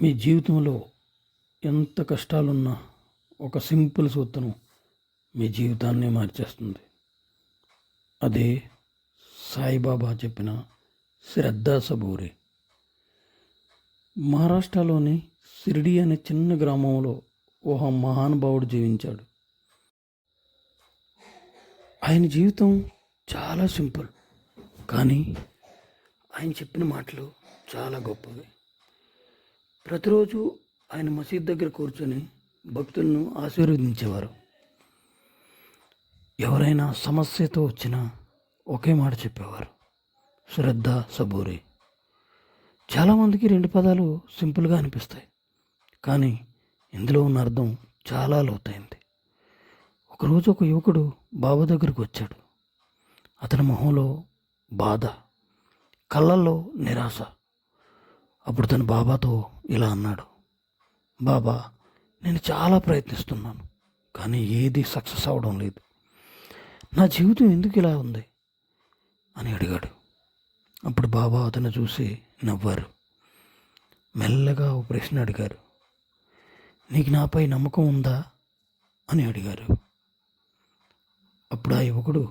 మీ జీవితంలో ఎంత కష్టాలున్నా ఒక సింపుల్ సూత్రం మీ జీవితాన్ని మార్చేస్తుంది. అదే సాయిబాబా చెప్పిన శ్రద్ధా సబూరి. మహారాష్ట్రలోని షిరిడి అనే చిన్న గ్రామంలో ఒక మహానుభావుడు జీవించాడు. ఆయన జీవితం చాలా సింపుల్, కానీ ఆయన చెప్పిన మాటలు చాలా గొప్పవి. ప్రతిరోజు ఆయన మసీద్ దగ్గర కూర్చొని భక్తులను ఆశీర్వదించేవారు. ఎవరైనా సమస్యతో వచ్చినా ఒకే మాట చెప్పేవారు, శ్రద్ధ సబూరి. చాలామందికి రెండు పదాలు సింపుల్గా అనిపిస్తాయి, కానీ ఇందులో ఉన్న అర్థం చాలా లోతైంది. ఒకరోజు ఒక యువకుడు బాబా దగ్గరకు వచ్చాడు. అతని మొహంలో బాధ, కళ్ళల్లో నిరాశ. అప్పుడు తను బాబాతో ఇలా అన్నాడు, బాబా, నేను చాలా ప్రయత్నిస్తున్నాను, కానీ ఏది సక్సెస్ అవ్వడం లేదు. నా జీవితం ఎందుకు ఇలా ఉంది అని అడిగాడు. అప్పుడు బాబా అతను చూసి నవ్వారు. మెల్లగా ఓ ప్రశ్న అడిగారు, నీకు నాపై నమ్మకం ఉందా అని అడిగారు. అప్పుడు ఆ యువకుడు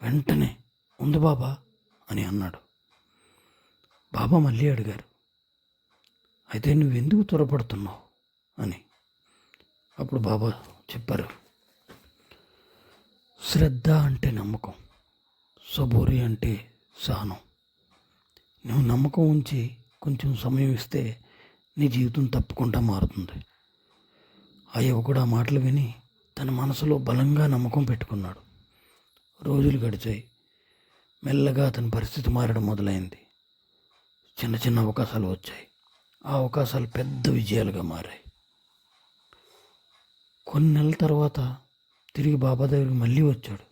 వెంటనే ఉంది బాబా అని అన్నాడు. బాబా మళ్ళీ అడిగారు, అయితే నువ్వెందుకు త్వరపడుతున్నావు అని. అప్పుడు బాబా చెప్పారు, శ్రద్ధ అంటే నమ్మకం, సబూరి అంటే సహనం. నువ్వు నమ్మకం ఉంచి కొంచెం సమయం ఇస్తే నీ జీవితం తప్పకుండా మారుతుంది. ఆ యువకుడు ఆ మాటలు విని తన మనసులో బలంగా నమ్మకం పెట్టుకున్నాడు. రోజులు గడిచాయి. మెల్లగా అతని పరిస్థితి మారడం మొదలైంది. చిన్న చిన్న అవకాశాలు వచ్చాయి. ఆ అవకాశాలు పెద్ద విజయాలుగా మారాయి. కొన్ని నెలల తర్వాత తిరిగి బాబా దగ్గరికి మళ్ళీ వచ్చాడు.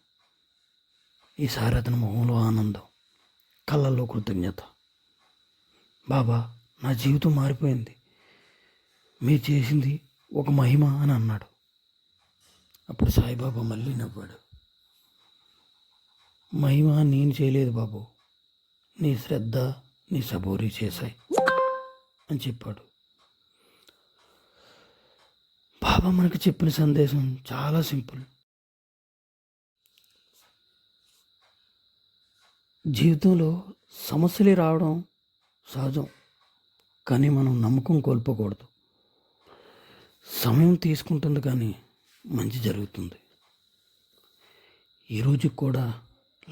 ఈసారి అతని మొహంలో ఆనందం, కళ్ళల్లో కృతజ్ఞత. బాబా, నా జీవితం మారిపోయింది, మీరు చేసింది ఒక మహిమ అని అన్నాడు. అప్పుడు సాయిబాబా మళ్ళీ నవ్వాడు. మహిమ నేను చేయలేదు బాబు, నీ శ్రద్ధ, నీ సబూరి చేశాయి అని చెప్పాడు. బాబా మనకు చెప్పిన సందేశం చాలా సింపుల్. జీవితంలో సమస్యలు రావడం సహజం, కానీ మనం నమ్మకం కోల్పోకూడదు. సమయం తీసుకుంటుంది, కానీ మంచి జరుగుతుంది. ఈరోజు కూడా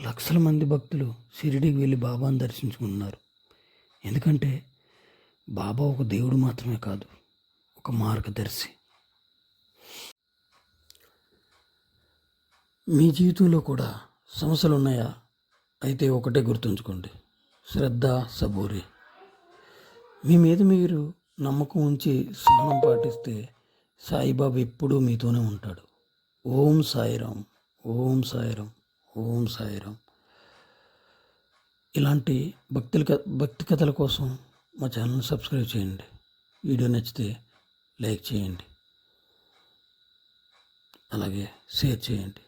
లక్షల మంది భక్తులు షిరిడీకి వెళ్ళి బాబాను దర్శించుకుంటున్నారు. ఎందుకంటే బాబా ఒక దేవుడు మాత్రమే కాదు, ఒక మార్గదర్శి. మీ జీవితంలో కూడా సమస్యలు ఉన్నాయా? అయితే ఒకటే గుర్తుంచుకోండి, శ్రద్ధ సబూరి. మీ మీద మీరు నమ్మకం ఉంచి సహనం పాటిస్తే సాయిబాబా ఎప్పుడూ మీతోనే ఉంటాడు. ఓం సాయిరాం, ఓం సాయిరాం, ఓం సాయిరాం. ఇలాంటి భక్తి కథల కోసం మా ఛానల్ని సబ్స్క్రైబ్ చేయండి. వీడియో నచ్చితే లైక్ చేయండి, అలాగే షేర్ చేయండి.